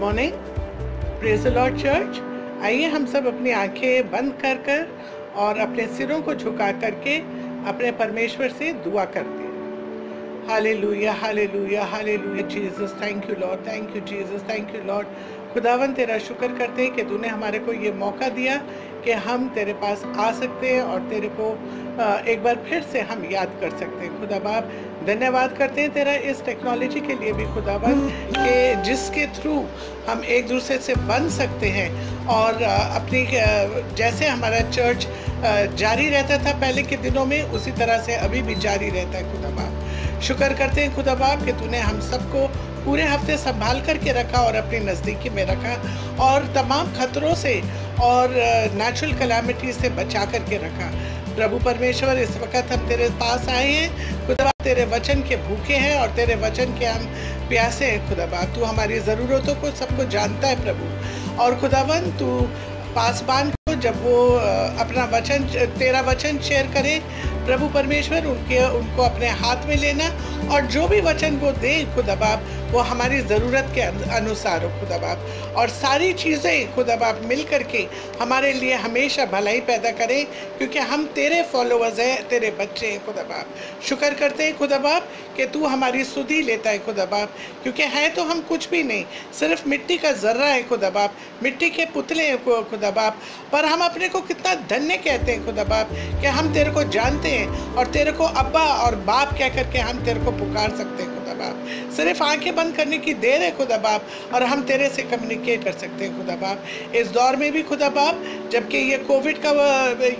Morning, praise the Lord church. आइए हम सब अपनी आंखें बंद कर कर और अपने सिरों को झुका करके अपने परमेश्वर से दुआ करते हैं। Hallelujah, hallelujah, hallelujah Jesus, thank you Lord, thank you Jesus, thank you Lord. खुदावन तेरा शुक्र करते हैं कि तूने हमारे को ये मौका दिया कि हम तेरे पास आ सकते हैं और तेरे को एक बार फिर से हम याद कर सकते हैं। खुदा बाप धन्यवाद करते हैं तेरा इस टेक्नोलॉजी के लिए भी खुदावन, कि जिसके थ्रू हम एक दूसरे से बन सकते हैं और अपनी जैसे हमारा चर्च जारी रहता था पहले के दिनों में, उसी तरह से अभी भी जारी रहता है। खुदा बाप शुक्र करते हैं खुदा बाप कि तूने हम सबको पूरे हफ्ते संभाल करके रखा और अपनी नज़दीकी में रखा और तमाम खतरों से और नेचुरल कैलामिटी से बचा करके रखा। प्रभु परमेश्वर, इस वक्त हम तेरे पास आए हैं खुदा बाप, तेरे वचन के भूखे हैं और तेरे वचन के हम प्यासे हैं। खुदा बाप तू हमारी ज़रूरतों को सबको जानता है प्रभु, और खुदावन तू पासबान को जब वो अपना वचन, तेरा वचन शेयर करें प्रभु परमेश्वर, उनको अपने हाथ में लेना और जो भी वचन वो दे खुदा बाप वो हमारी ज़रूरत के अनुसार हो खुदा बाप, और सारी चीज़ें खुदा बाप मिल करके हमारे लिए हमेशा भलाई पैदा करें, क्योंकि हम तेरे फॉलोअर्स हैं, तेरे बच्चे हैं खुदा बाप। शुक्र करते हैं खुदा बाप कि तू हमारी सुधि लेता है खुदा बाप, क्योंकि है तो हम कुछ भी नहीं, सिर्फ मिट्टी का ज़र्रा है खुदा बाप, मिट्टी के पुतले हैं खुदा बाप, पर हम अपने को कितना धन्य कहते हैं खुदा बाप कि हम तेरे को जानते हैं और तेरे को अब्बा और बाप कह करके हम तेरे को पुकार सकते हैं खुदा बाप। सिर्फ आंखें बंद करने की देर है खुदा बाप और हम तेरे से कम्युनिकेट कर सकते हैं खुदा बाप। इस दौर में भी खुदा बाप, जबकि ये कोविड का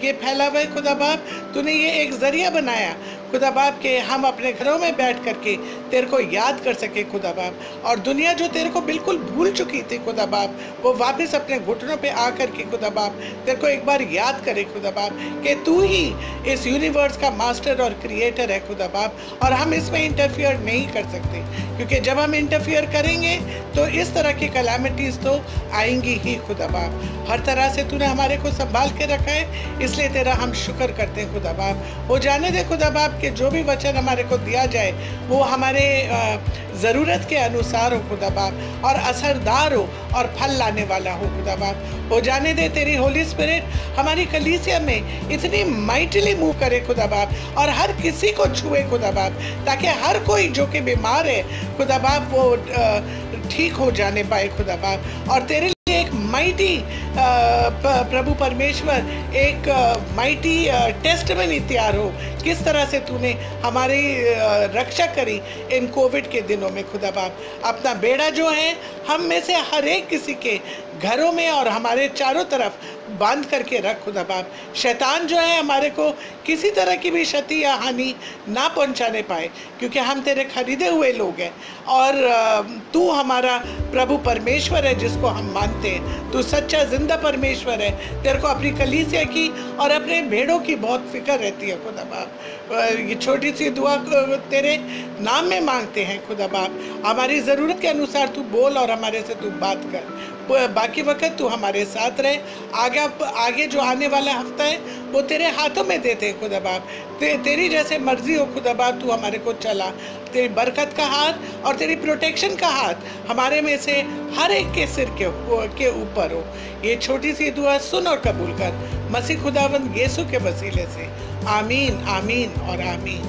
ये फैला हुआ है खुदा बाप, तूने ये एक ज़रिया बनाया खुदा बाप के हम अपने घरों में बैठ करके तेरे को याद कर सके खुदा बाप, और दुनिया जो तेरे को बिल्कुल भूल चुकी थी खुदा बाप, वो वापस अपने घुटनों पे आ करके खुदा बाप तेरे को एक बार याद करे खुदा बाप कि तू ही इस यूनिवर्स का मास्टर और क्रिएटर है खुदा बाप, और हम इसमें इंटरफियर नहीं कर सकते, क्योंकि जब हम इंटरफियर करेंगे तो इस तरह की कैलामिटीज़ तो आएंगी ही खुदा बाप। हर तरह से तूने हमारे को संभाल के रखा है, इसलिए तेरा हम शुक्र करते हैं खुदा बाप। वो जाने दे खुदा बाप कि जो भी वचन हमारे को दिया जाए वो हमारे ज़रूरत के अनुसार हो खुदा बाप, और असरदार हो और फल लाने वाला हो खुदा बाप। वो जाने दे तेरी होली स्पिरिट हमारी कलीसिया में इतनी माइटली मूव करे खुदा बाप, और हर किसी को छुए खुदा बाप, ताकि हर कोई जो कि बीमार है खुदा बाप वो ठीक हो जाने पाए खुदा बाप, और तेरे लिए एक माइटी प्रभु परमेश्वर एक माइटी टेस्टमनी तैयार हो, किस तरह से तूने हमारी रक्षा करी इन कोविड के दिनों में खुदा बाप। अपना बेड़ा जो है हम में से हर एक किसी के घरों में और हमारे चारों तरफ बांध करके रख खुदा बाप। शैतान जो है हमारे को किसी तरह की भी क्षति या हानि ना पहुंचाने पाए, क्योंकि हम तेरे खरीदे हुए लोग हैं, और तू हमारा प्रभु परमेश्वर है जिसको हम मानते हैं। तू सच्चा जिंदा परमेश्वर है, तेरे को अपनी कलीसिया की और अपने भेड़ों की बहुत फिक्र रहती है खुदा बाप। ये छोटी सी दुआ तेरे नाम में मांगते हैं खुदा बाप। हमारी ज़रूरत के अनुसार तू बोल और हमारे से तू बात कर, बाकी वक्त तू हमारे साथ रहे। आगे जो आने वाला हफ्ता है वो तेरे हाथों में देते हैं खुदा बाप। तेरी जैसे मर्जी हो खुदा बाप, तू हमारे को चला। तेरी बरकत का हाथ और तेरी प्रोटेक्शन का हाथ हमारे में से हर एक के सिर के ऊपर हो। ये छोटी सी दुआ सुन और कबूल कर, मसीह खुदावंद यीशु के वसीले से। आमीन, आमीन और आमीन।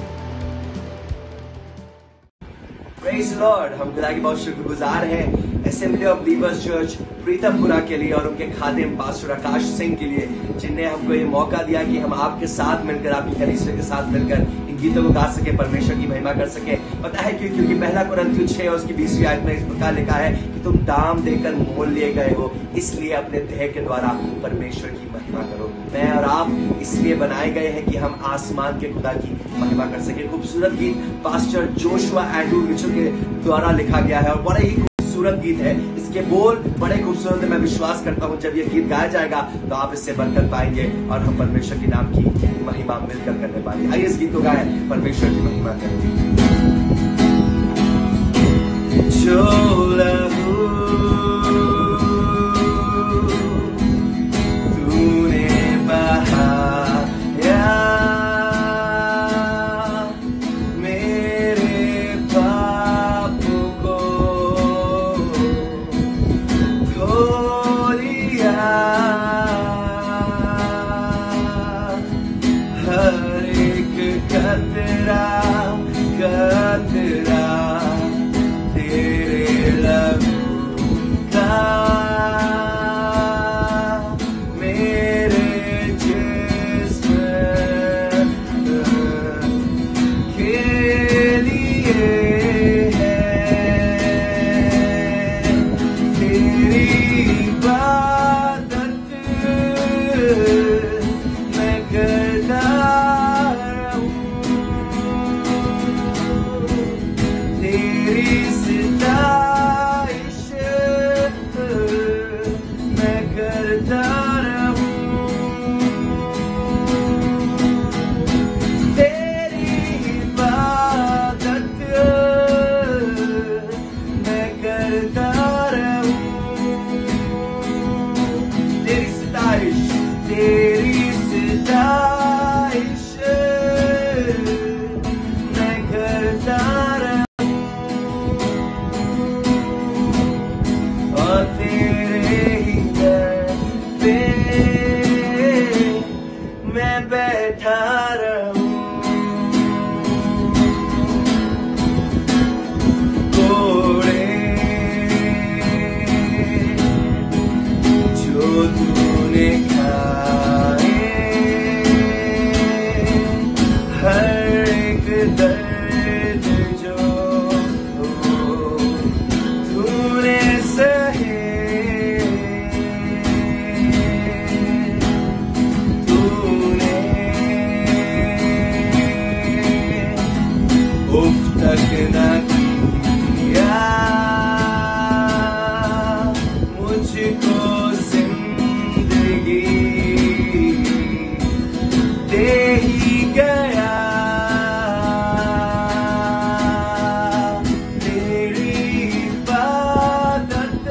Praise the Lord. हम खुदा के बहुत शुक्रगुजार हैं Assembly of Believers Church Pitampura के लिए और उनके खादिम पास्टर आकाश सिंह के लिए, जिनने हमको ये मौका दिया कि हम आपके साथ मिलकर, आपकी कलीसिया के साथ मिलकर इन गीतों को गा सके, परमेश्वर की महिमा कर सके। पता है क्यों? क्योंकि पहला कुरिन्थियों 6 और उसकी 20वीं आयत में इस प्रकार लिखा है कि तुम दाम देकर मोल लिए गए हो, इसलिए अपने देह के द्वारा परमेश्वर की महिमा करो। मैं और आप इसलिए बनाए गए हैं कि हम आसमान के खुदा की महिमा कर सके। खूबसूरत गीत पास्टर जोशुआ एंड्रू मिचेल के द्वारा लिखा गया है और बड़ा ही खूबसूरत गीत है। इसके बोल बड़े खूबसूरत है। मैं विश्वास करता हूँ जब ये गीत गाया जाएगा तो आप इससे बरकत पाएंगे और हम परमेश्वर के नाम की महिमा मिलकर करने पाएंगे। आइए इस गीत को गाएं, परमेश्वर की महिमा करें। तूने बहाया मेरे पाप को, तूने खाए हर एक दर्द जो तूने सहे, तूने उफ तक न किया मुझको जिंदगी दे ही गया, तेरी इबादत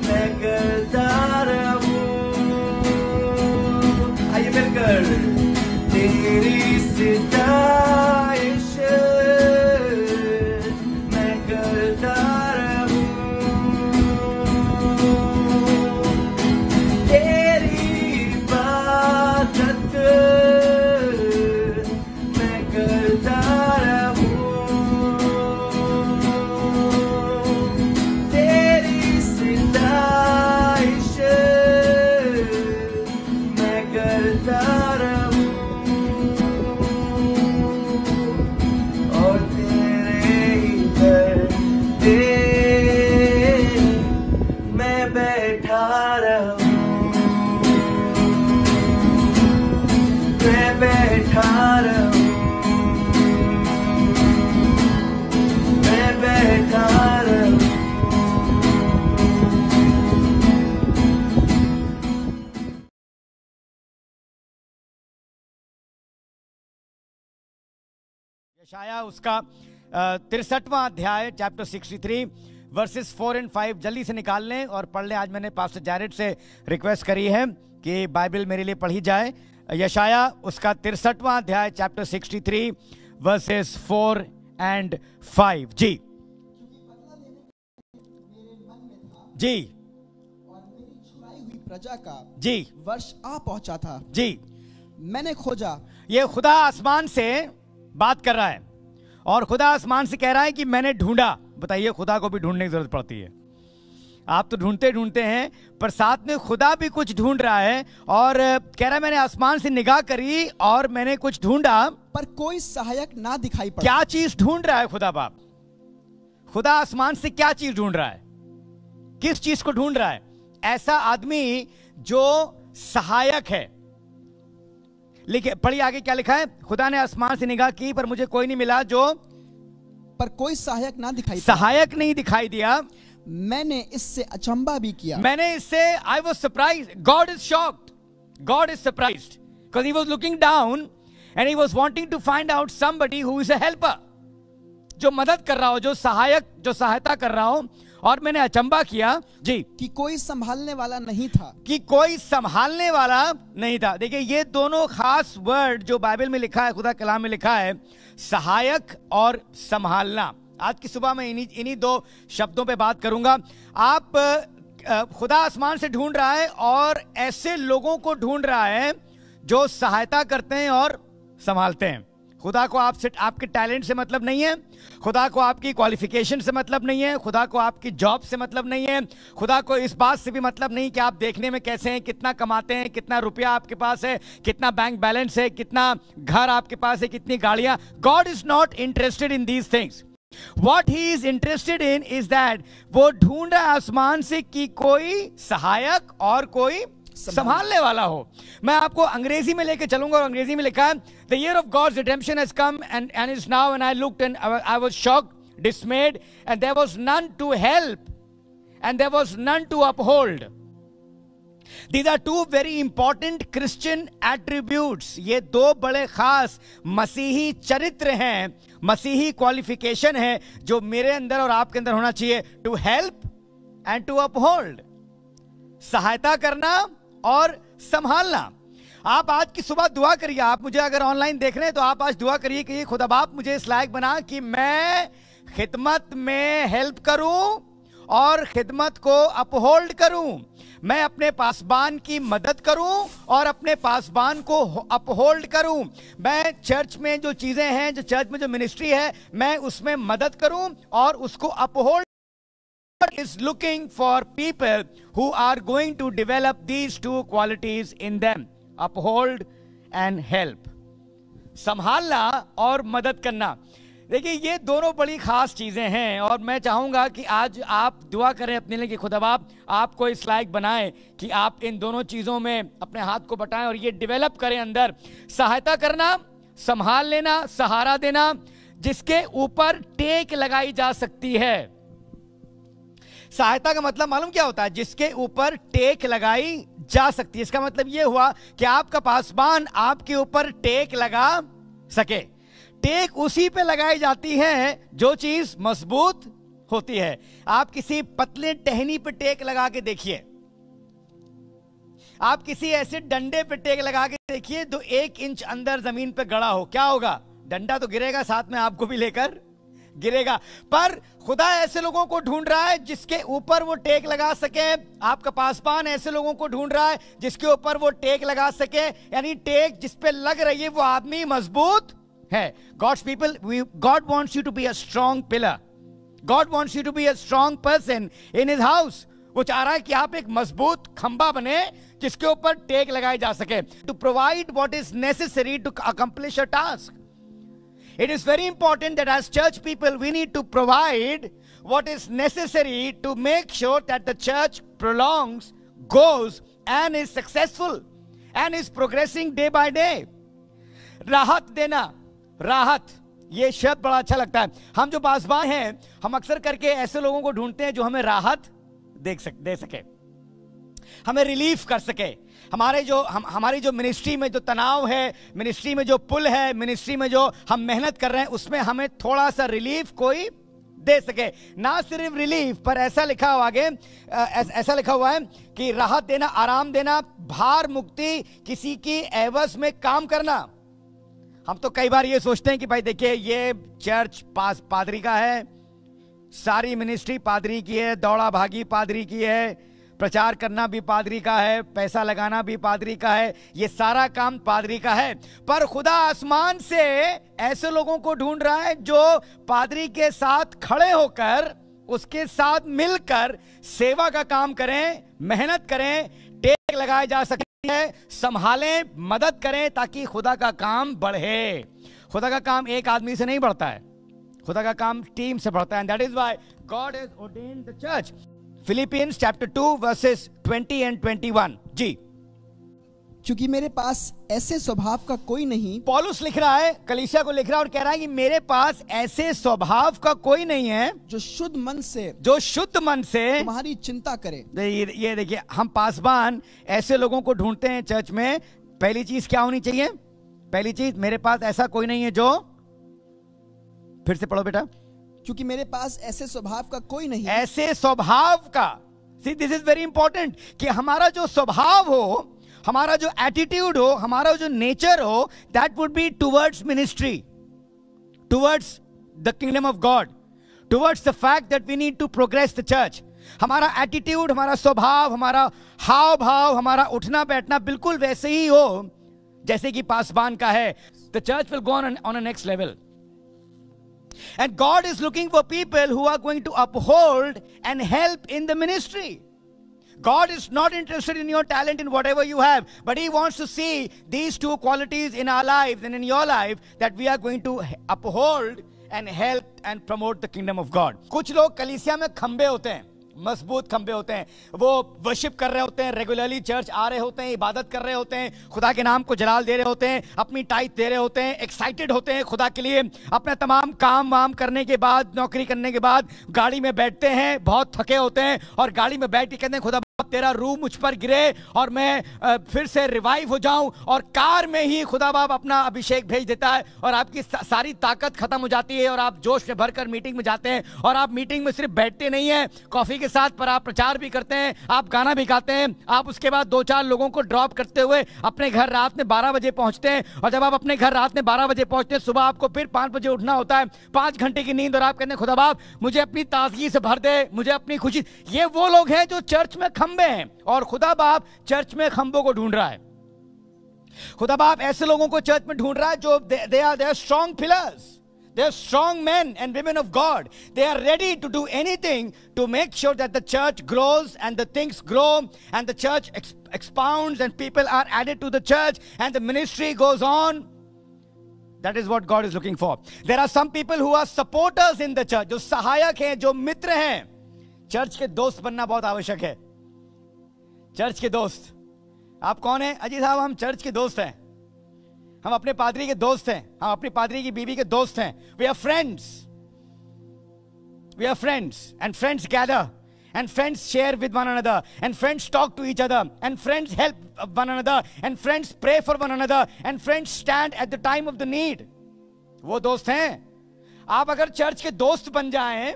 मैं करता रहूं। आइए मिलकर तेरी सिताइश मैं करता रहूं, तेरी इबादत मैं करता रहूं, तेरी सिताइश मैं करता रहूं, और तेरे ही दर पे मैं बैठा रहूं, मैं बैठा रहूं, मैं बैठा रहूं। यशाया उसका 63वां अध्याय चैप्टर 63 वर्सेस 4 और 5 जल्दी से निकाल लें और पढ़ लें। आज मैंने पास्टर जैरेड से रिक्वेस्ट करी है कि बाइबल मेरे लिए पढ़ी जाए। यशाया उसका 63वां अध्याय चैप्टर 63 वर्सेस 4 और 5। जी जी और मेरी छुड़ाई हुई प्रजा का जी वर्ष आ पहुंचा था। जी, मैंने खोजा, ये खुदा आसमान से बात कर रहा है और खुदा आसमान से कह रहा है कि मैंने ढूंढा। बताइए, खुदा को भी ढूंढने की जरूरत पड़ती है। आप तो ढूंढते ढूंढते हैं, पर साथ में खुदा भी कुछ ढूंढ रहा है और कह रहा है मैंने आसमान से निगाह करी और मैंने कुछ ढूंढा, पर कोई सहायक ना दिखाई पड़ा। क्या चीज ढूंढ रहा है खुदा बाप? खुदा आसमान से क्या चीज ढूंढ रहा है? किस चीज को ढूंढ रहा है? ऐसा आदमी जो सहायक है। लिखे, पढ़िए आगे क्या लिखा है। खुदा ने आसमान से निगाह की पर मुझे कोई नहीं मिला जो, पर कोई सहायक ना दिखाई पड़ा। सहायक नहीं दिखाई दिया। मैंने इससे अचंभा भी किया। मैंने इससे, I was surprise, God is shocked, God is surprised, because he was looking down and he was wanting to find out somebody who is a helper, जो मदद कर रहा हो, जो सहायक, जो सहायता कर रहा हो। और मैंने अचंभा किया जी कि कोई संभालने वाला नहीं था, कि कोई संभालने वाला नहीं था। देखिए, ये दोनों खास वर्ड जो बाइबल में लिखा है, खुदा कलाम में लिखा है, सहायक और संभालना। आज की सुबह मैं इन्हीं दो शब्दों पे बात करूंगा। आप खुदा आसमान से ढूंढ रहा है और ऐसे लोगों को ढूंढ रहा है जो सहायता करते हैं और संभालते हैं। खुदा को आपसे, आपके टैलेंट से मतलब नहीं है, खुदा को आपकी क्वालिफिकेशन से मतलब नहीं है, खुदा को आपकी जॉब से मतलब नहीं है, खुदा को इस बात से भी मतलब नहीं कि आप देखने में कैसे हैं, कितना कमाते हैं, कितना रुपया आपके पास है, कितना बैंक बैलेंस है, कितना घर आपके पास है, कितनी गाड़ियां। God is not interested in these things. What he is interested in is that वो ढूंढ रहा है आसमान से कि कोई सहायक और कोई संभालने वाला हो। मैं आपको अंग्रेजी में लेके चलूंगा और अंग्रेजी में लिखा है, The year of God's redemption has come and is now, and I looked and I was shocked, dismayed, and there was none to help and there was none to uphold. These are two very important Christian attributes. ये दो बड़े खास मसीही चरित्र हैं, मसीही qualification है जो मेरे अंदर और आपके अंदर होना चाहिए। To help and to uphold, सहायता करना और संभालना। आप आज की सुबह दुआ करिए। आप मुझे अगर ऑनलाइन देख रहे हैं तो आप आज दुआ करिए कि खुदा बाप मुझे इस लायक बना कि मैं खिदमत में हेल्प करूं और खिदमत को अपहोल्ड करूं। मैं अपने पासबान की मदद करूं और अपने पासबान को अपहोल्ड करूं। मैं चर्च में जो चीजें हैं, जो चर्च में जो मिनिस्ट्री है, मैं उसमें मदद करूं और उसको uphold God is looking for people who are going to develop these two qualities in them, uphold and help. संभालना और मदद करना। देखिए ये दोनों बड़ी खास चीजें हैं और मैं चाहूंगा कि आज आप दुआ करें अपने लिए कि खुदा बाप आपको इस लायक बनाए कि आप इन दोनों चीजों में अपने हाथ को बटाएं और ये डेवलप करें अंदर। सहायता करना, संभाल लेना, सहारा देना, जिसके ऊपर टेक लगाई जा सकती है। सहायता का मतलब मालूम क्या होता है? जिसके ऊपर टेक लगाई जा सकती है। इसका मतलब यह हुआ कि आपका पासबान आपके ऊपर टेक लगा सके। टेक उसी पे लगाई जाती है जो चीज मजबूत होती है। आप किसी पतले टहनी पे टेक लगा के देखिए, आप किसी ऐसे डंडे पे टेक लगा के देखिए जो 1 इंच अंदर जमीन पे गड़ा हो, क्या होगा? डंडा तो गिरेगा, साथ में आपको भी लेकर गिरेगा। पर खुदा ऐसे लोगों को ढूंढ रहा है जिसके ऊपर वो टेक लगा सके। आपका पासबान ऐसे लोगों को ढूंढ रहा है जिसके ऊपर वो टेक लगा सके, यानी टेक जिस पे लग रही है वो आदमी मजबूत है। God's people, God wants you to be a strong pillar. God wants you to be a strong person in His house. वो चाह रहा है कि आप एक मजबूत खंबा बने जिसके ऊपर टेक लगाई जा सके। To provide what is necessary to accomplish a task. It is very important that as church people we need to provide what is necessary to make sure that the church prolongs, goes and is successful and is progressing day by day. राहत देना, राहत, ये शब्द बड़ा अच्छा लगता है। हम जो पासबान हैं, हम अक्सर करके ऐसे लोगों को ढूंढते हैं जो हमें राहत दे सके, हमें रिलीफ कर सके। हमारी जो मिनिस्ट्री में जो तनाव है, मिनिस्ट्री में जो पुल है, मिनिस्ट्री में जो हम मेहनत कर रहे हैं, उसमें हमें थोड़ा सा रिलीफ कोई दे सके। ना सिर्फ रिलीफ, पर ऐसा लिखा हुआ है कि राहत देना, आराम देना, भार मुक्ति, किसी की एवज में काम करना। हम तो कई बार ये सोचते हैं कि भाई देखिए ये चर्च पादरी का है, सारी मिनिस्ट्री पादरी की है, दौड़ा भागी पादरी की है, प्रचार करना भी पादरी का है, पैसा लगाना भी पादरी का है, ये सारा काम पादरी का है। पर खुदा आसमान से ऐसे लोगों को ढूंढ रहा है जो पादरी के साथ खड़े होकर, उसके साथ मिलकर सेवा का काम करें, मेहनत करें, टेक लगाए जा सके, संभालें, मदद करें ताकि खुदा का काम बढ़े। खुदा का काम एक आदमी से नहीं बढ़ता है, खुदा का काम टीम से बढ़ता है। And that is why God has ordained the church. Philippians chapter 2 verses 20 and 21. जी, क्योंकि मेरे पास ऐसे स्वभाव का कोई नहीं। पौलुस लिख रहा है, कलीसिया को लिख रहा है और कह रहा है कि मेरे पास ऐसे स्वभाव का कोई नहीं है जो शुद्ध मन से तुम्हारी चिंता करे। ये देखिए, हम पासबान ऐसे लोगों को ढूंढते हैं चर्च में। पहली चीज क्या होनी चाहिए? पहली चीज, मेरे पास ऐसा कोई नहीं है जो, फिर से पढ़ो बेटा, क्योंकि मेरे पास ऐसे स्वभाव का कोई नहीं। ऐसे स्वभाव का, see this is very important, कि हमारा जो स्वभाव हो, हमारा जो एटीट्यूड हो, हमारा जो नेचर हो, that would be towards ministry, towards the kingdom of God, towards the fact that we need to progress the church. हमारा एटीट्यूड, हमारा स्वभाव, हमारा हाव भाव, हमारा उठना बैठना बिल्कुल वैसे ही हो जैसे कि पासबान का है। The church will go on a next level. And God is looking for people who are going to uphold and help in the ministry. God is not interested in your talent, in whatever you have, but He wants to see these two qualities in our lives and in your life, that we are going to uphold and help and promote the kingdom of God. कुछ लोग कलीसिया में खंबे होते हैं, मजबूत खंबे होते हैं, वो वर्शिप कर रहे होते हैं, रेगुलरली चर्च आ रहे होते हैं, इबादत कर रहे होते हैं, खुदा के नाम को जलाल दे रहे होते हैं, अपनी टाइट दे रहे होते हैं, एक्साइटेड होते हैं खुदा के लिए। अपना तमाम काम वाम करने के बाद, नौकरी करने के बाद गाड़ी में बैठते हैं, बहुत थके होते हैं और गाड़ी में बैठ के कहते हैं खुदा तेरा रूह मुझ पर गिरे और मैं फिर से रिवाइव हो जाऊं, और कार में ही खुदा बाप अपना अभिषेक भेज देता है और आपकी सारी ताकत खत्म हो जाती है और आप जोश में भरकर मीटिंग में जाते हैं। और आप मीटिंग में सिर्फ बैठते नहीं हैं कॉफी के साथ, पर आप प्रचार भी करते हैं, आप गाना भी गाते हैं। आप उसके बाद 2-4 लोगों को ड्रॉप करते हुए अपने घर रात में 12 बजे पहुंचते हैं, और जब आप अपने घर रात में 12 बजे पहुंचते हैं, सुबह आपको फिर 5 बजे उठना होता है, 5 घंटे की नींद, और आप कहते हैं खुदा बाप मुझे अपनी ताजगी से भर दे, मुझे अपनी खुशी। ये वो लोग हैं जो चर्च में खंबे हैं, और खुदा बाप चर्च में खंबों को ढूंढ रहा है। खुदा बाप ऐसे लोगों को चर्च में ढूंढ रहा है जो they are strong pillars, They are strong men and women of God. They are ready to do anything to make sure that the church grows and the things grow and the church expounds and people are added to the church and the ministry goes on. That is what God is looking for. There are some people who are supporters in the church, जो सहायक हैं, जो मित्र हैं. Church के दोस्त बनना बहुत आवश्यक है. चर्च के दोस्त. आप कौन हैं? अजी साहब, हम चर्च के दोस्त हैं. हम अपने पादरी के दोस्त हैं. हम अपनी पादरी की बीवी के दोस्त हैं. We are friends. We are friends. And friends gather. And friends share with one another. And friends talk to each other. And friends help one another. And friends pray for one another. And friends stand at the time of the need. वो दोस्त हैं. आप अगर church के दोस्त बन जाएं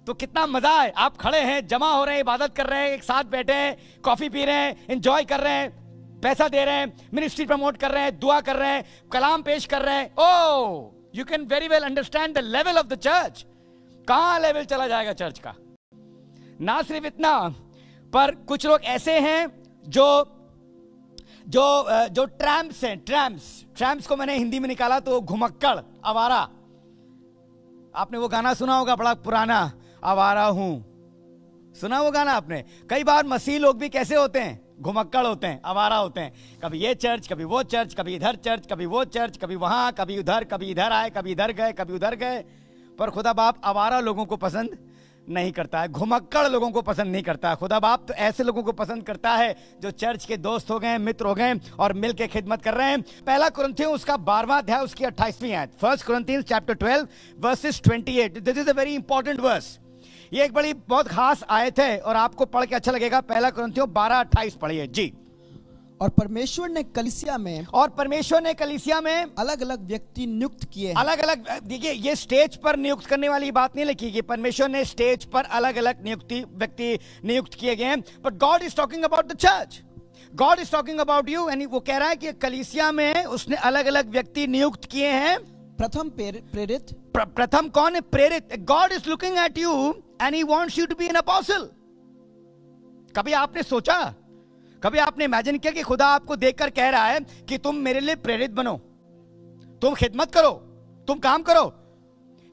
तो कितना मजा है. आप खड़े हैं, जमा हो रहे हैं, इबादत कर रहे हैं, एक साथ बैठे हैं, कॉफी पी रहे हैं, एंजॉय कर रहे हैं, पैसा दे रहे हैं, मिनिस्ट्री प्रमोट कर रहे हैं, दुआ कर रहे हैं, कलाम पेश कर रहे हैं. Oh, you can very well understand the level of the church. कहां लेवल चला जाएगा चर्च का. ना सिर्फ इतना, पर कुछ लोग ऐसे हैं जो जो जो ट्रैम्प्स हैं. ट्रैम्प्स को मैंने हिंदी में निकाला तो घुमक्कड़, आवारा. आपने वो गाना सुना होगा, बड़ा पुराना, आवारा हूं. सुना वो गाना आपने? कई बार मसीह लोग भी कैसे होते हैं? घुमक्कड़ होते हैं, आवारा होते हैं. कभी ये चर्च, कभी वो चर्च, कभी इधर चर्च, कभी वो चर्च, कभी वहां, कभी इधर आए, कभी इधर गए, कभी उधर गए. पर खुदा बाप आवारा लोगों को पसंद नहीं करता है, घुमक्कड़ लोगों को पसंद नहीं करता है. खुदा बाप तो ऐसे लोगों को पसंद करता है जो चर्च के दोस्त हो गए, मित्र हो गए और मिलकर खिदमत कर रहे हैं. पहला कुरिन्थियों उसका 12वां अध्याय उसकी 28वीं आयत. 1 Corinthians chapter 12 verses 28. This is a very important verse. ये एक बड़ी बहुत खास आयत है और आपको पढ़ के अच्छा लगेगा. पहला कुरिन्थियों 12:28 पढ़िए जी. और परमेश्वर ने कलीसिया में अलग अलग व्यक्ति नियुक्त किए हैं. अलग अलग, देखिए ये स्टेज पर नियुक्त करने वाली बात नहीं लिखी कि परमेश्वर ने स्टेज पर अलग अलग व्यक्ति नियुक्त किए गए हैं. But God is talking about the church. God is talking about you. And वो कह रहा है कि कलीसिया में उसने अलग अलग व्यक्ति नियुक्त किए हैं. प्रथम प्रेरित. प्रथम कौन है? प्रेरित. God is looking at you and he wants you to be an apostle. कभी आपने सोचा, कभी आपने इमेजिन किया कि खुदा आपको देखकर कह रहा है कि तुम मेरे लिए प्रेरित बनो, तुम खिदमत करो, तुम काम करो?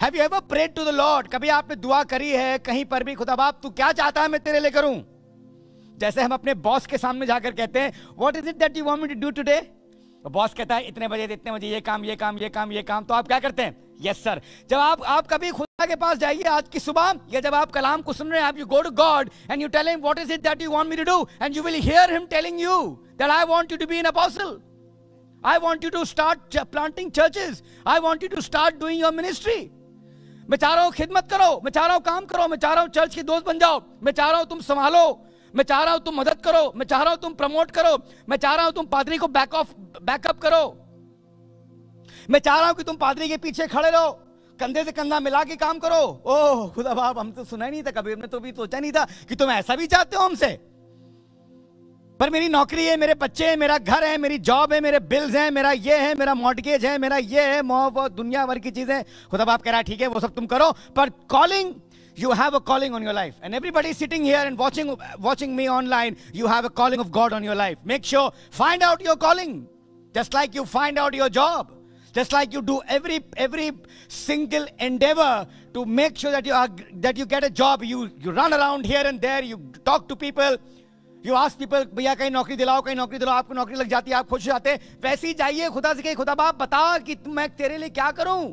Have you ever prayed to the Lord? कभी आपने दुआ करी है कहीं पर भी, खुदा बाप तू क्या चाहता है मैं तेरे लिए करूं? जैसे हम अपने बॉस के सामने जाकर कहते हैं, what is it that you want me to do today? Boss कहता है इतने बजे ये काम, तो आप क्या करते हैं? Yes sir. जब आप कभी खुदा के पास जाइए आज की सुबह, या जब आप कलाम को सुन रहे हैं, you go to God and you tell him what is it that you want me to do, and you will hear him telling you that I want you to be an apostle. I want you to start planting churches. I want you to start doing your ministry. मैं चाह रहा हूं खिदमत करो, मैं चाह रहा हूं काम करो, मैं चाह रहा हूं चर्च के दोस्त बन जाओ, मैं चाह रहा हूं तुम संभालो, मैं चाह रहा हूं तुम मदद करो, मैं चाह रहा हूं तुम प्रमोट करो, मैं चाह रहा हूं तुम पादरी को बैकअप करो, मैं चाह रहा हूं कि तुम पादरी के पीछे खड़े रहो, कंधे से कंधा मिला के काम करो. ओह खुदा बाप, हम तो सुना ही नहीं था कभी, हमने तो भी सोचा नहीं था कि तुम ऐसा भी चाहते हो हमसे. पर मेरी नौकरी है, मेरे बच्चे हैं, मेरा घर है, मेरी जॉब है, मेरे बिल्स हैं, मेरा ये है, मेरा मॉर्गेज है, मेरा ये है, वो दुनिया भर की चीजें. खुदा बाप कह रहा है ठीक है वो सब तुम करो, पर calling, you have a calling on your life, and everybody sitting here and watching me online, you have a calling of God on your life. Make sure, find out your calling, just like you find out your job, just like you do every single endeavor to make sure that you get a job. You run around here and there, you talk to people, you ask people, भैया कहीं नौकरी दिलाओ, कहीं नौकरी दिलाओ, आपको नौकरी लग जाती है, आप खुश हो जाते हैं. वैसे ही जाइए खुदा से कहिए, खुदा बाप बता कि मैं तेरे लिए क्या करूं,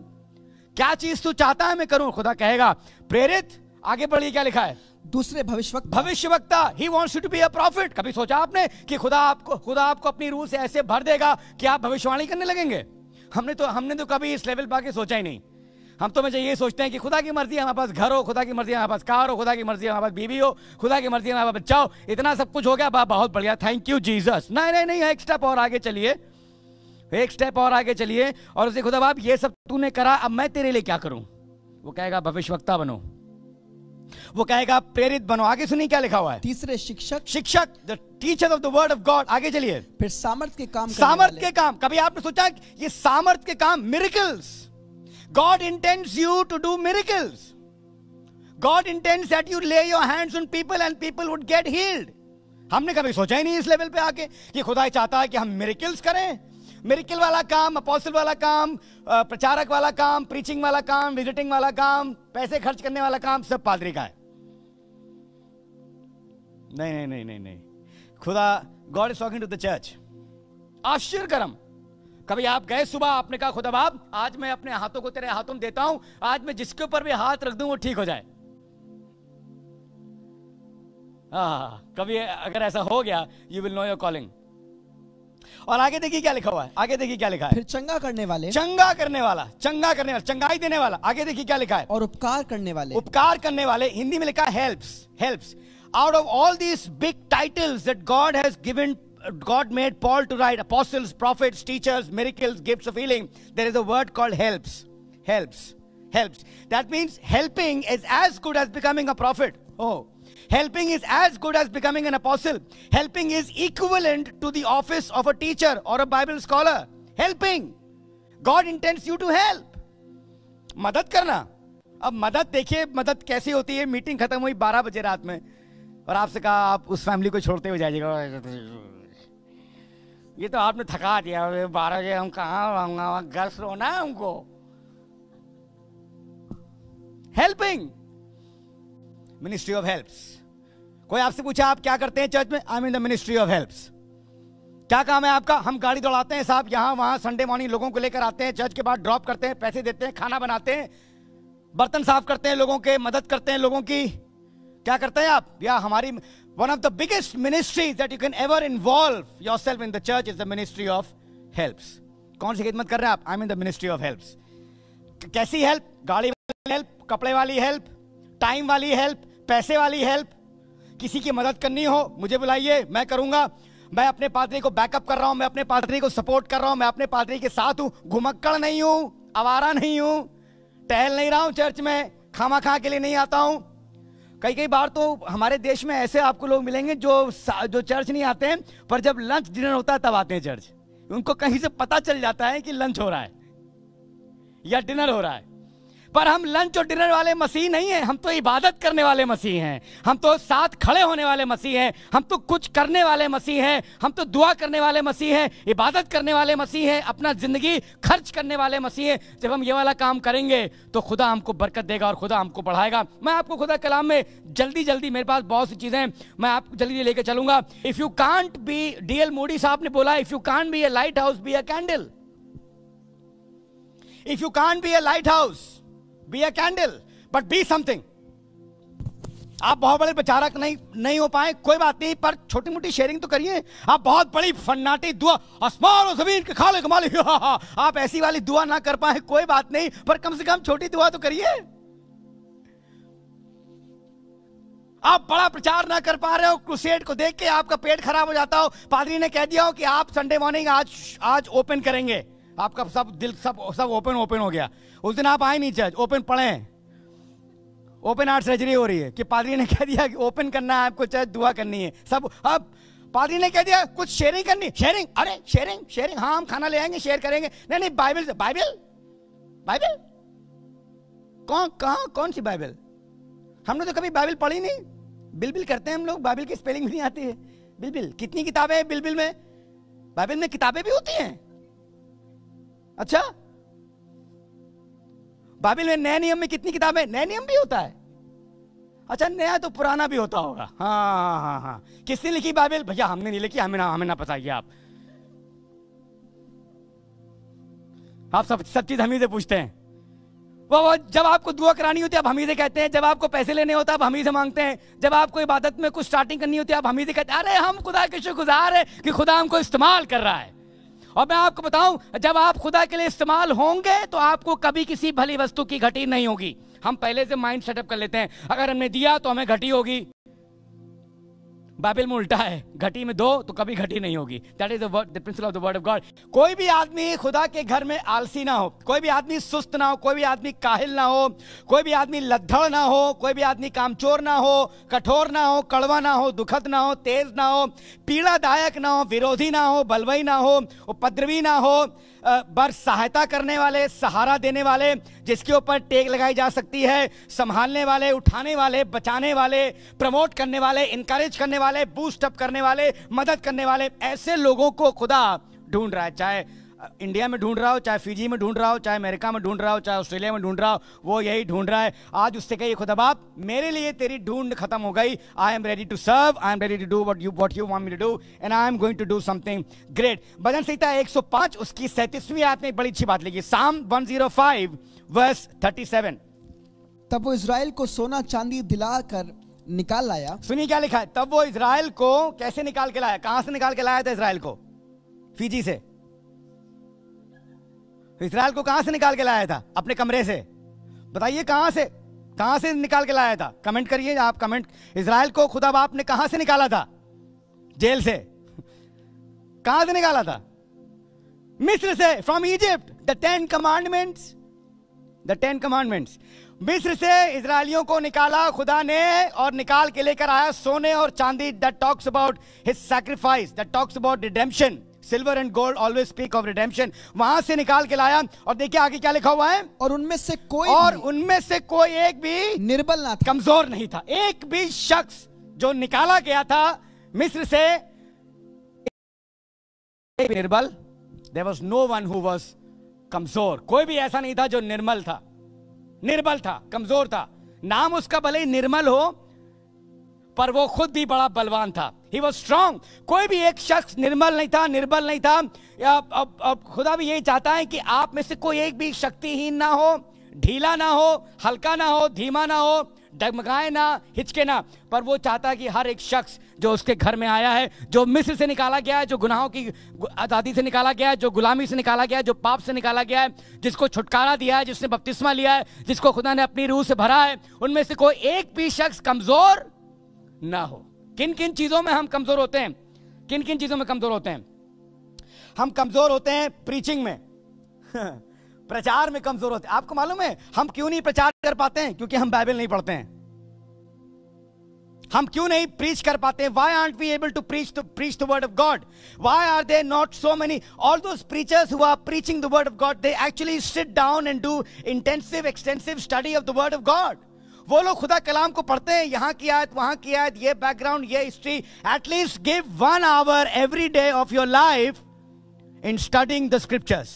क्या चीज तू चाहता है मैं करूं. खुदा कहेगा प्रेरित. आगे बढ़िए क्या लिखा है? दूसरे भविष्यवक्ता. He wants you to be a prophet. कभी सोचा आपने कि खुदा आपको अपनी रूह से ऐसे भर देगा कि आप भविष्यवाणी करने लगेंगे? हमने तो कभी इस लेवल पर आके सोचा ही नहीं. हम तो ये सोचते हैं कि खुदा की मर्जी हमारे पास घर हो, खुदा की मर्जी हमारे पास कार हो, खुदा की मर्जी हमारे पास बीवी हो, खुदा की मर्जी हमारे पास बच्चा हो, इतना सब कुछ हो गया, बहुत बढ़िया, थैंक यू जीसस. नहीं, एक स्टेप और आगे चलिए, एक स्टेप और आगे चलिए और उसे खुदा बाप ये सब तूने करा, अब मैं तेरे लिए क्या करूं? वो कहेगा भविष्यवक्ता बनो, वो कहेगा प्रेरित बनो. आगे सुनिए क्या लिखा हुआ है? तीसरे शिक्षक, the teacher of the word of God. आगे चलिए. फिर सामर्थ्य के काम. कभी आपने सोचा ये सामर्थ्य के काम, miracles. God intends you to do miracles. God intends that you lay your hands on people and people would get healed. हमने कभी सोचा ही नहीं इस लेवल पे आके कि खुदा चाहता है कि हम मिरेकल्स करें. मिरेकल वाला काम, अपोस्टल वाला काम, प्रचारक वाला काम, प्रीचिंग वाला काम, विजिटिंग वाला काम, पैसे खर्च करने वाला काम सब पादरी का है। नहीं नहीं नहीं नहीं नहीं, खुदा, God is talking to the church. आश्चर्य करम, कभी आप गए सुबह, आपने कहा खुदा बाप आज मैं अपने हाथों को तेरे हाथों में देता हूं, आज मैं जिसके ऊपर भी हाथ रख दूं वो ठीक हो जाए। कभी अगर ऐसा हो गया, you will know your calling. और आगे देखिए क्या लिखा हुआ है, आगे देखिए क्या लिखा है। फिर चंगा करने वाले, चंगा करने वाला, चंगा करने वाला, चंगाई देने वाला। आगे देखिए क्या लिखा है। और उपकार करने वाले, उपकार करने वाले, हिंदी में लिखा है helps, helps. Out of all these big titles that God has given, God made Paul to write, apostles, prophets, teachers, miracles, gifts of healing, there is a word called helps. Helps, helps. That means helping is as good as becoming a prophet. Oh, helping is as good as becoming an apostle. Helping is equivalent to the office of a teacher or a Bible scholar. Helping. God intends you to help. मदद करना। अब मदद देखिए, मदद कैसी होती है। Meeting खत्म हुई 12 बजे रात में और आपसे कहा आप उस फैमिली को छोड़ते हुए जाइएगा। ये तो आपने थका दिया, 12 बजे हम कहाँ घर सोना है हमको। Helping, ministry of helps. कोई आपसे पूछा आप क्या करते हैं चर्च में? I mean the ministry of helps. क्या काम है आपका? हम गाड़ी दौड़ाते हैं साहब, यहाँ वहाँ संडे मॉर्निंग लोगों को लेकर आते हैं, चर्च के बाद ड्रॉप करते हैं, पैसे देते हैं, खाना बनाते हैं, बर्तन साफ करते हैं लोगों के, मदद करते हैं लोगों की। क्या करते हैं आप? या हमारी one of the biggest ministries that you can ever involve yourself in the church is the ministry of helps. कौन सी खिदमत कर रहे हैं आप? I mean the ministry of helps. कैसी हेल्प? गाड़ी वाली हेल्प, कपड़े वाली हेल्प, टाइम वाली हेल्प, पैसे वाली हेल्प। किसी की मदद करनी हो मुझे बुलाइए, मैं करूंगा। मैं अपने पादरी को बैकअप कर रहा हूं, मैं अपने पादरी को सपोर्ट कर रहा हूं, मैं अपने पादरी के साथ हूं, घुमक्कड़ नहीं हूं, आवारा नहीं हूं, टहल नहीं रहा हूं चर्च में, खामा खा के लिए नहीं आता हूं। कई बार तो हमारे देश में ऐसे आपको लोग मिलेंगे जो चर्च नहीं आते हैं, पर जब लंच डिनर होता है तब आते हैं चर्च। उनको कहीं से पता चल जाता है कि लंच हो रहा है या डिनर हो रहा है। पर हम लंच और डिनर वाले मसीह नहीं हैं, हम तो इबादत करने वाले मसीह हैं, हम तो साथ खड़े होने वाले मसीह हैं, हम तो कुछ करने वाले मसीह हैं, हम तो दुआ करने वाले मसीह हैं, इबादत करने वाले मसीह हैं, अपना जिंदगी खर्च करने वाले मसीह हैं। जब हम ये वाला काम करेंगे तो खुदा हमको बरकत देगा और खुदा हमको बढ़ाएगा। मैं आपको खुदा कलाम में जल्दी मेरे पास बहुत सी चीजें हैं, मैं आपको जल्दी लेकर चलूंगा। If you can't be, DL Moody साहब ने बोला, if you can't be A light house, be a candle. If you can't be A light house, be a candle, but be something. आप बहुत बड़े प्रचारक नहीं हो पाए, कोई बात नहीं, पर छोटी मोटी शेयरिंग तो करिए। आप बहुत बड़ी फन्नाटी दुआ, आसमान और जमीन के खाले कमाले, आप ऐसी वाली दुआ ना कर पाए, कोई बात नहीं, पर कम से कम छोटी दुआ तो करिए। आप बड़ा प्रचार ना कर पा रहे हो, क्रूसेड को देख के आपका पेट खराब हो जाता हो, पादरी ने कह दिया हो कि आप संडे मॉर्निंग आज ओपन करेंगे, आपका सब दिल सब ओपन हो गया। उस दिन आप आए नहीं चर्च, ओपन पढ़े, ओपन हार्ट सर्जरी हो रही है कि पादरी ने कह दिया कि ओपन करना है आपको, चर्च दुआ करनी है सब। अब पादरी ने कह दिया कुछ शेयरिंग करनी, शेयरिंग, अरे शेयरिंग, हाँ हम खाना ले आएंगे, शेयर करेंगे। नहीं, बाइबल कौन सी बाइबल? हमने तो कभी बाइबल पढ़ी नहीं। बिल करते हैं हम लोग, बाइबल की स्पेलिंग भी नहीं आती है। बिल कितनी किताबें हैं बिल में? बाइबल में किताबें भी होती हैं? अच्छा, बाइबल में नए नियम में कितनी किताबें? नए नियम भी होता है? अच्छा, नया तो पुराना भी होता होगा। हाँ। किसने लिखी बाइबल? भैया हमने नहीं लिखी, हमें ना बताइए। आप सब चीज हम ही से पूछते हैं। वो जब आपको दुआ करानी होती है आप हम ही से कहते हैं, जब आपको पैसे लेने होता है आप हम ही से मांगते हैं, जब आपको इबादत में कुछ स्टार्टिंग करनी होती है आप हम ही से कहते हैं। अरे हम खुदा के शुक्रगुजार है कि खुदा हमको इस्तेमाल कर रहा है। और मैं आपको बताऊं, जब आप खुदा के लिए इस्तेमाल होंगे तो आपको कभी किसी भली वस्तु की घटी नहीं होगी। हम पहले से माइंड सेटअप कर लेते हैं, अगर हमने दिया तो हमें घटी होगी। बाइबल में उल्टा है, घटी में दो तो कभी घटी नहीं होगी। That is the principle of the word of God. कोई भी आदमी खुदा के घर में आलसी ना हो, कोई भी आदमी सुस्त ना हो, कोई भी आदमी काहिल ना हो, कोई भी आदमी लद्दड़ ना हो, कोई भी आदमी कामचोर ना हो, कठोर ना हो, कड़वा ना हो, दुखद ना हो, तेज ना हो, पीड़ादायक ना हो, विरोधी ना हो, बलवई ना हो, उपद्रवी ना हो, बस सहायता करने वाले, सहारा देने वाले, जिसके ऊपर टेक लगाई जा सकती है, संभालने वाले, उठाने वाले, बचाने वाले, प्रमोट करने वाले, इनकरेज करने वाले, बूस्ट अप करने वाले, मदद करने वाले, ऐसे लोगों को खुदा ढूंढ रहा है। चाहे इंडिया में ढूंढ रहा हो, चाहे फिजी में ढूंढ रहा हो, चाहे अमेरिका में ढूंढ रहा हो, चाहे ऑस्ट्रेलिया में ढूंढ रहा हो, वो यही ढूंढ रहा है। आज उससे कहिए खुदा बाप मेरे लिए तेरी ढूंढ खत्म हो गई, I am ready to serve, I am ready to do what you want me to do and I am going to do something great. भजन संहिता 105 उसकी 37वीं आयत में एक बड़ी अच्छी बात लिखी, साम 105 वर्स 37। तब वो इज़राइल को सोना चांदी दिलाकर निकाल लाया। सुनिए क्या लिखा है, तब वो इज़राइल को कैसे निकाल के लाया? कहां से निकाल के लाया था इज़राइल को? फिजी से। इज़राइल को कहां से निकाल के लाया था? अपने कमरे से। बताइए कहां से निकाल के लाया था? कमेंट करिए आप, कमेंट। इज़राइल को खुदा बाप ने कहां से निकाला था? जेल से। कहां से निकाला था? मिस्र से, from Egypt. The 10 commandments, the 10 commandments. मिस्र से इजरायलियों को निकाला खुदा ने और निकाल के लेकर आया सोने और चांदी। That talks about his sacrifice, that talks about redemption. Silver and gold always speak of redemption. वहां से निकाल के लाया और देखिए आगे क्या लिखा हुआ है, और उनमें से कोई एक भी निर्बल ना था, कमजोर नहीं था। एक भी शख्स जो निकाला गया था मिस्र से निर्बल, there was no one who was कमजोर। कोई भी ऐसा नहीं था जो निर्बल था, कमजोर था। नाम उसका भले ही निर्मल हो, पर वो खुद भी बड़ा बलवान था। He was strong। कोई भी एक शख्स निर्बल नहीं था। अब खुदा भी यही चाहता है कि आप में से कोई एक भी शक्तिहीन ना हो, ढीला ना हो, हल्का ना हो, धीमा ना हो, डगमगाए ना, हिचके ना। पर वो चाहता है कि हर एक शख्स जो उसके घर में आया है, जो मिस्र से निकाला गया है, जो गुनाहों की आज़ादी से निकाला गया है, जो गुलामी से निकाला गया है, जो पाप से निकाला गया है, जिसको छुटकारा दिया है, जिसने बपतिस्मा लिया है, जिसको खुदा ने अपनी रूह से भरा है, उनमें से कोई एक भी शख्स कमजोर ना हो। किन किन चीजों में हम कमजोर होते हैं? किन किन चीजों में कमजोर होते हैं? हम कमजोर होते हैं प्रीचिंग में प्रचार में कमजोर होते हैं। आपको मालूम है हम क्यों नहीं प्रचार कर पाते हैं? क्योंकि हम बाइबल नहीं पढ़ते हैं। हम क्यों नहीं प्रीच कर पाते हैं? Why aren't we able to preach the word of God? Why are there not so many? All those preachers who are preaching the word of God, they actually sit down and do intensive, extensive study of the word of God. वो लोग खुदा कलाम को पढ़ते हैं, यहाँ की आयत, वहां की आयत, ये बैकग्राउंड, ये history. At least give 1 hour every day of your life in studying the scriptures।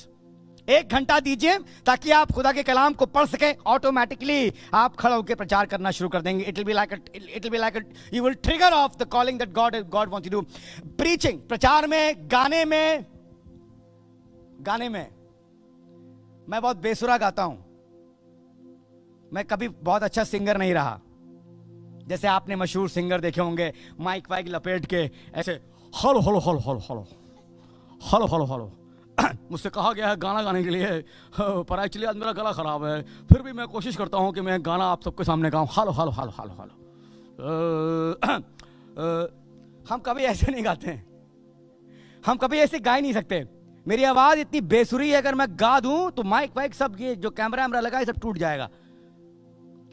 1 घंटा दीजिए ताकि आप खुदा के कलाम को पढ़ सकें। ऑटोमेटिकली आप खड़ा होकर प्रचार करना शुरू कर देंगे। It will be like you will trigger off the calling that God wants to do. Preaching, प्रचार में, गाने में मैं बहुत बेसुरा गाता हूं। मैं कभी बहुत अच्छा सिंगर नहीं रहा। जैसे आपने मशहूर सिंगर देखे होंगे, माइक वाइक लपेट के ऐसे hello hello hello hello hello hello hello hello. मुझसे कहा गया है गाना गाने के लिए, पर एक्चुअली आज मेरा गला खराब है, फिर भी मैं कोशिश करता हूं कि मैं गाना आप सबके सामने गाऊं। Hello hello hello hello hello. हम कभी ऐसे नहीं गाते हैं, हम कभी ऐसे गा ही नहीं सकते। मेरी आवाज इतनी बेसुरी है, अगर मैं गा दूं तो माइक वाइक सब, ये जो कैमरा लगा है सब टूट जाएगा।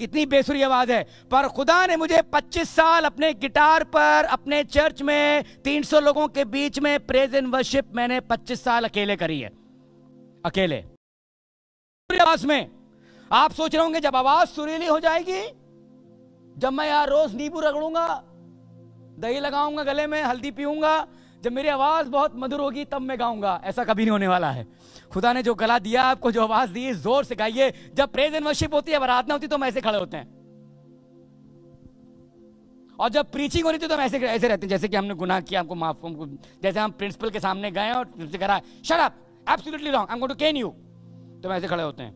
इतनी बेसुरी आवाज है। पर खुदा ने मुझे 25 साल अपने गिटार पर, अपने चर्च में 300 लोगों के बीच में प्रेज एंड वर्शिप मैंने 25 साल अकेले करी है। अकेले आवाज में। आप सोच रहे होंगे जब आवाज सुरीली हो जाएगी, जब मैं यार रोज नींबू रगड़ूंगा, दही लगाऊंगा गले में, हल्दी पीऊंगा, जब मेरी आवाज बहुत मधुर होगी तब मैं गाऊंगा। ऐसा कभी नहीं होने वाला है। खुदा ने जो गला दिया आपको, जो आवाज दी, जोर से गाइए। जब प्रेज एंड वर्शिप होती है, आराधना होती है, तो हम ऐसे खड़े होते हैं। और जब प्रीचिंग हो रही थी तो हम ऐसे रहते हैं जैसे कि हमने गुनाह किया, हमको माफ, हमको, जैसे हम प्रिंसिपल के सामने गए और कहा shut up, absolutely wrong, I am going to cane you, तो हम ऐसे खड़े होते हैं।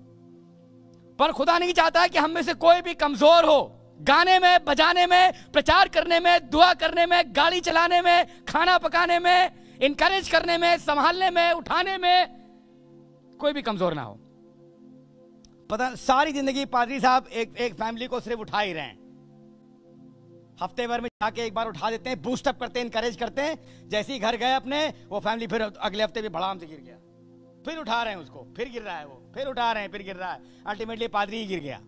पर खुदा नहीं चाहता कि हम में से कोई भी कमजोर हो। गाने में, बजाने में, प्रचार करने में, दुआ करने में, गाड़ी चलाने में, खाना पकाने में, इनकरेज करने में, संभालने में, उठाने में कोई भी कमजोर ना हो। पता, सारी जिंदगी पादरी साहब एक फैमिली को सिर्फ उठा ही रहे हैं। हफ्ते भर में जाके एक बार उठा देते हैं, बूस्ट अप करते हैं, इनकरेज करते हैं। जैसे ही घर गए अपने, वो फैमिली फिर अगले हफ्ते भी भड़ाम से गिर गया, फिर उठा रहे हैं उसको, फिर गिर रहा है वो, फिर उठा रहे हैं, फिर गिर रहा है। अल्टीमेटली पादरी ही गिर गया।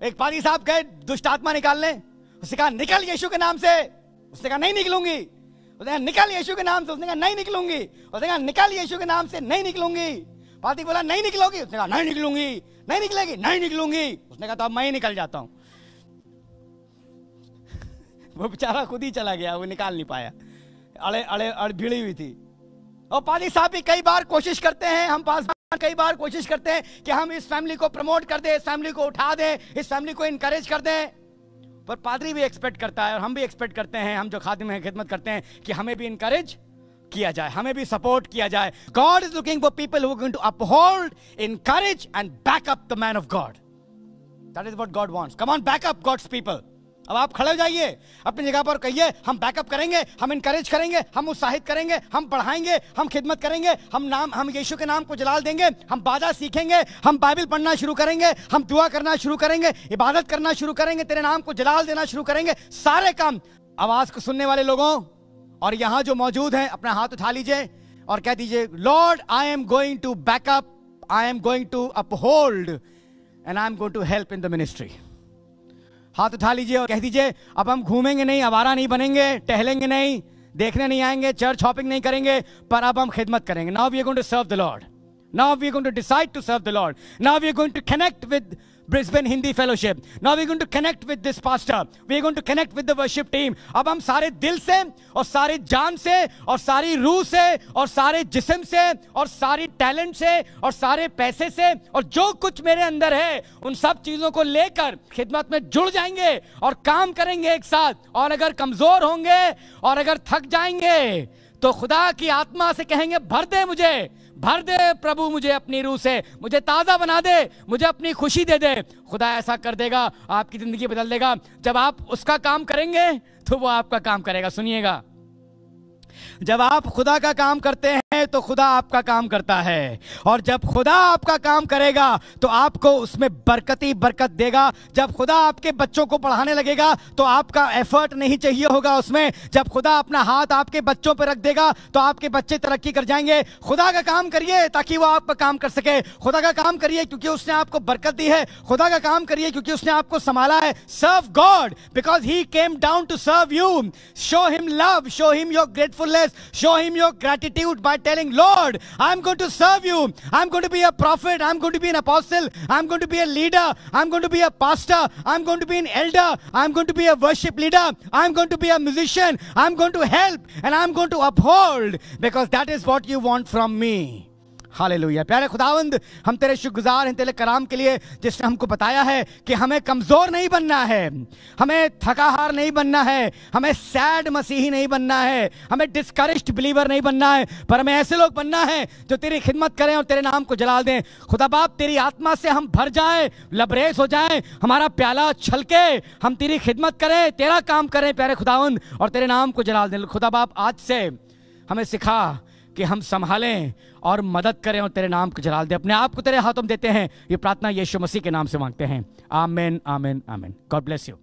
एक पादरी साहब गए दुष्ट आत्मा निकालने, उसने कहा निकल यीशु के नाम से। उसने कहा नहीं निकलूंगी। उसने कहा निकल यीशु के नाम से। उसने कहा नहीं निकलूंगी। उसने कहा निकल यीशु के नाम से, नहीं निकलूंगी। पादरी बोला नहीं निकलोगी। उसने कहा नहीं निकलूंगी। नहीं निकलेगी, नहीं निकलूंगी। उसने कहा तो अब मैं ही निकल जाता हूं। वो बेचारा खुद ही चला गया, वो निकाल नहीं पाया। भिड़ी हुई थी। और पादी साहब भी कई बार कोशिश करते हैं, हम पासवान कई बार कोशिश करते हैं कि हम इस फैमिली को प्रमोट कर दें, इस फैमिली को उठा दें, इस फैमिली को इनकरेज कर दें, पर पादरी भी एक्सपेक्ट करता है और हम भी एक्सपेक्ट करते हैं, हम जो खादिम हैं, खिदमत करते हैं, कि हमें भी इनकरेज किया जाए, हमें भी सपोर्ट किया जाए। God is looking for people who are going to uphold, encourage and back up the man of God. That is what God wants. Come on, back up God's people. अब आप खड़े हो जाइए अपनी जगह पर, कहिए हम बैकअप करेंगे, हम इनकरेज करेंगे, हम उत्साहित करेंगे, हम बढ़ाएंगे, हम खिदमत करेंगे, हम यीशु के नाम को जलाल देंगे, हम बाजा सीखेंगे, हम बाइबल पढ़ना शुरू करेंगे, हम दुआ करना शुरू करेंगे, इबादत करना शुरू करेंगे, तेरे नाम को जलाल देना शुरू करेंगे। सारे काम। आवाज को सुनने वाले लोगों और यहां जो मौजूद हैं, अपना हाथ उठा लीजिए और कह दीजिए, Lord I am going to back up, I am going to uphold and I am going to help in the ministry. हाथ उठा लीजिए और कह दीजिए, अब हम घूमेंगे नहीं, आवारा नहीं बनेंगे, टहलेंगे नहीं, देखने नहीं आएंगे, चर्च हॉपिंग नहीं करेंगे, पर अब हम खिदमत करेंगे। Now we are going to serve the Lord, now we are going to decide to serve the Lord, now we are going to connect with Brisbane Hindi Fellowship. Now we're going to connect with this pastor. We're going to connect with the worship team. अब हम सारे दिल से और सारे जान से और सारी रूह से और सारे जिस्म से और सारी टैलेंट से और सारे पैसे से और जो कुछ मेरे अंदर है, उन सब चीजों को लेकर खिदमत में जुड़ जाएंगे और काम करेंगे एक साथ। और अगर कमजोर होंगे और अगर थक जाएंगे तो खुदा की आत्मा से कहेंगे, भर दे मुझे, भर दे प्रभु मुझे अपनी रूह से, मुझे ताजा बना दे, मुझे अपनी खुशी दे दे। खुदा ऐसा कर देगा, आपकी जिंदगी बदल देगा। जब आप उसका काम करेंगे तो वो आपका काम करेगा। सुनिएगा, जब आप खुदा का काम करते हैं तो खुदा आपका काम करता है, और जब खुदा आपका काम करेगा तो आपको उसमें बरकती बरकत देगा। जब खुदा आपके बच्चों को पढ़ाने लगेगा तो आपका एफर्ट नहीं चाहिए होगा उसमें। जब खुदा अपना हाथ आपके बच्चों पर रख देगा तो आपके बच्चे तरक्की कर जाएंगे। खुदा का काम करिए ताकि वो आपका काम कर सके। खुदा का काम करिए क्योंकि उसने आपको बरकत दी है। खुदा का काम करिए क्योंकि उसने आपको संभाला है। Serve God because he came down to serve you. Show him love, show him your gratefulness, show him your gratitude by telling, Lord, I'm going to serve you. I'm going to be a prophet. I'm going to be an apostle. I'm going to be a leader. I'm going to be a pastor. I'm going to be an elder. I'm going to be a worship leader. I'm going to be a musician. I'm going to help and I'm going to uphold because that is what you want from me. Hallelujah. प्यारे खुदावंद, हम तेरे शुक्रगुजार हैं तेरे कलाम के लिए जिसने हमको बताया है कि हमें कमज़ोर नहीं बनना है, हमें थकाहार नहीं बनना है, हमें सैड मसीही नहीं बनना है, हमें डिस्करेज्ड बिलीवर नहीं बनना है, पर हमें ऐसे लोग बनना है जो तेरी खिदमत करें और तेरे नाम को जलाल दें। खुदा बाप, तेरी आत्मा से हम भर जाएं, लबरेज हो जाएं, हमारा प्याला छलके, हम तेरी खिदमत करें, तेरा काम करें प्यारे खुदावंद, और तेरे नाम को जलाल दें। खुदा बाप, आज से हमें सिखा कि हम संभालें और मदद करें और तेरे नाम को जलाल दें। अपने आप को तेरे हाथों में देते हैं। ये प्रार्थना यीशु मसीह के नाम से मांगते हैं। आमीन, आमीन, आमीन। God bless you.